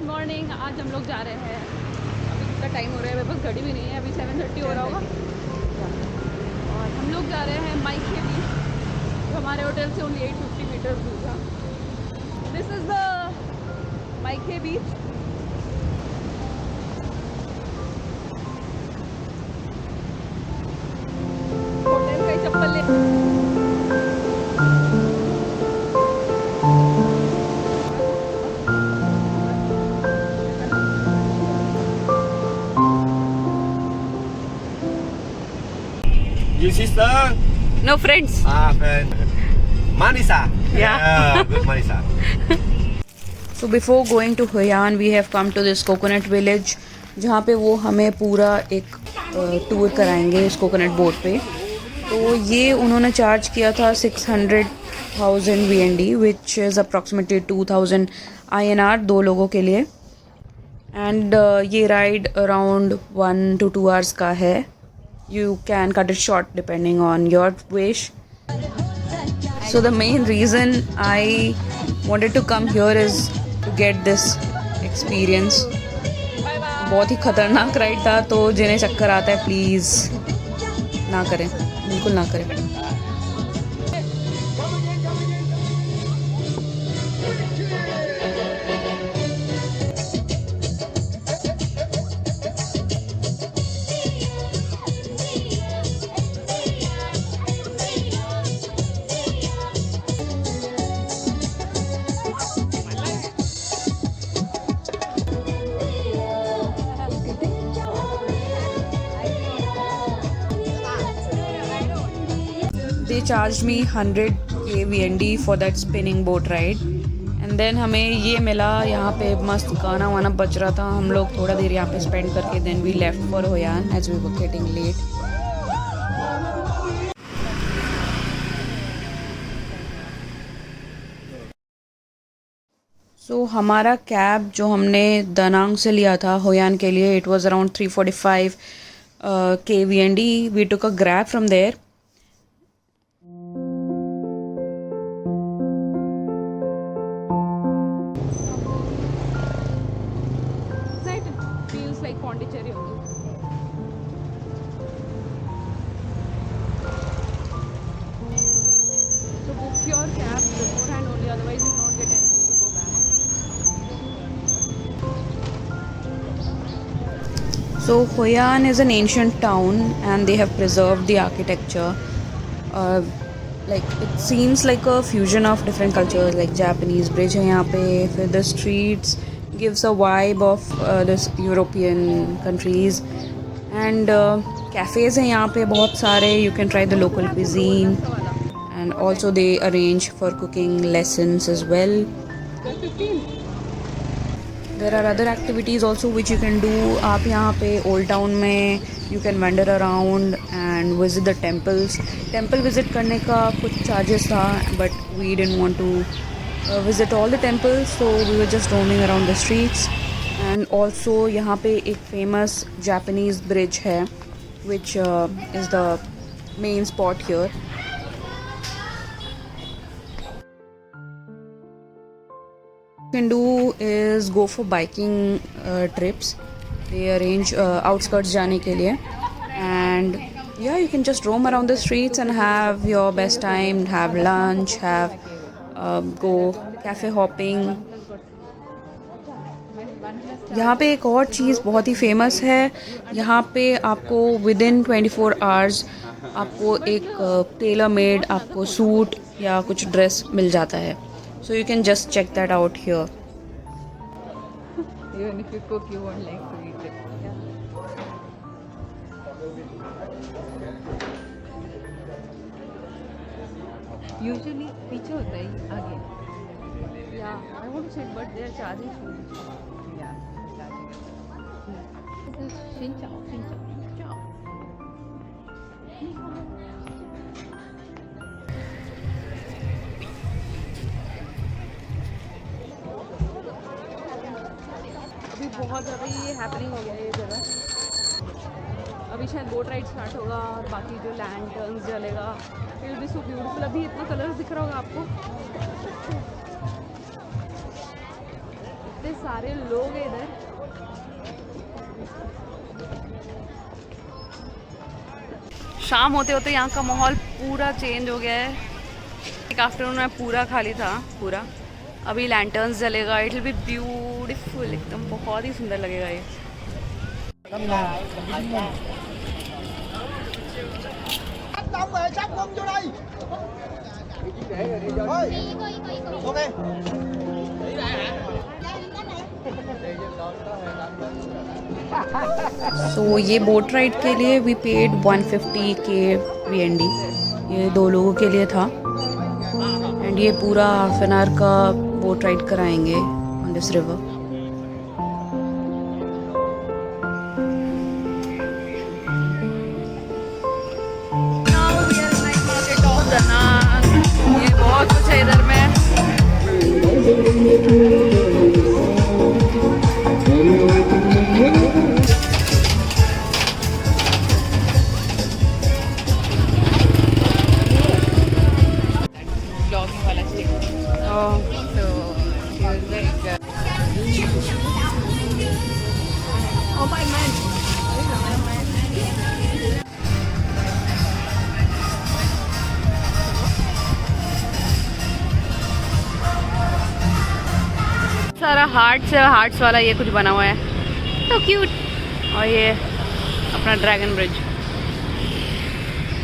Morning. आज हम लोग जा रहे हैं, अभी कितना टाइम हो रहा है, मेरे पास घड़ी भी नहीं है, अभी 7:30 हो रहा होगा। और हम लोग जा रहे हैं माइके बीच, जो हमारे होटल से ओनली 850 मीटर दूर था। दिस इज़ द माइके बीच। होटल का ही चप्पल ले। You sister? No friends. Friend. Manisa. Yeah. Good Manisa. So before going to Hoi An, we have come to this coconut village, जहाँ पे वो हमें पूरा एक टूर कराएंगे इस कोकोनट बोट पे। तो ये उन्होंने चार्ज किया था 600,000 VND, which is approximately 2000 INR 2 लोगों के लिए। एंड ये राइड अराउंड 1 to 2 hours का है। You can cut it short depending on your wish. So the main reason I wanted to come here is to get this experience. बहुत ही खतरनाक ride था, तो जिन्हें चक्कर आता है प्लीज़ ना करें, बिल्कुल ना करें। They charged me 100K VND for that spinning boat ride. And then हमें ये मिला, यहाँ पे मस्त गाना वाना बज रहा था। हम लोग थोड़ा देर यहाँ पे स्पेंड करके then we left for Hoi An as we were getting late. So हमारा कैब जो हमने दनांग से लिया था होय एन के लिए, it was around 345 K VND. We took a Grab from there. Pondicherry only. So book your cab beforehand only, otherwise you will not get anything to go back. So Hoi An is an ancient town and they have preserved the architecture. Like it seems like a fusion of different cultures, like Japanese bridge है यहाँ पे, फिर the streets gives a vibe of this European countries, and cafes हैं यहाँ पे बहुत सारे. You can try the local cuisine, and also they arrange for cooking lessons as well. There are other activities also which you can do. आप यहाँ पे old town में you can wander around and visit the temples. Temple visit करने का कुछ charges था, but we didn't want to visit all the temples, so we were just roaming around the streets. And also यहाँ पे एक famous Japanese bridge है, which is the main spot here. What you can do is go for biking trips. They arrange outskirts जाने के लिए, and yeah, you can just roam around the streets and have your best time, have lunch, have go cafe hopping. यहाँ पे एक और चीज़ बहुत ही famous है, यहाँ पे आपको within 24 hours आपको एक टेलर मेड आपको सूट या कुछ ड्रेस मिल जाता है. So you can just check that out here. Even if you cook, you won't like to eat it. Usually पीछे होता है आगे. Yeah, I want to sit, but they are charging food. Yeah, charging. This is Shinchao, Shinchao. अभी बहुत ज़्यादा ये happening हो गया है ये जगह. अभी शायद बोट राइड स्टार्ट होगा और बाकी जो लैंटर्न्स जलेगा. It will be so beautiful. अभी इतना कलर्स दिख रहा होगा आपको. इतने सारे लोग हैं इधर। शाम होते होते यहाँ का माहौल पूरा चेंज हो गया है। एक आफ्टरनून में पूरा खाली था पूरा। अभी लैंटर्न्स जलेगा, इट विल बी ब्यूटीफुल, एकदम बहुत ही सुंदर लगेगा ये। तो ये बोट राइड के लिए वी पेड 150 के VND, ये 2 लोगों के लिए था। एंड ये पूरा हाफ एन आवर का बोट राइड कराएंगे ऑन दिस रिवर। ये बहुत कुछ है इधर में। ब्लॉगिंग वाला स्टिक। तो oh my man। सारा हार्ट्स वाला ये कुछ बना हुआ है, तो क्यूट। और ये अपना ड्रैगन ब्रिज।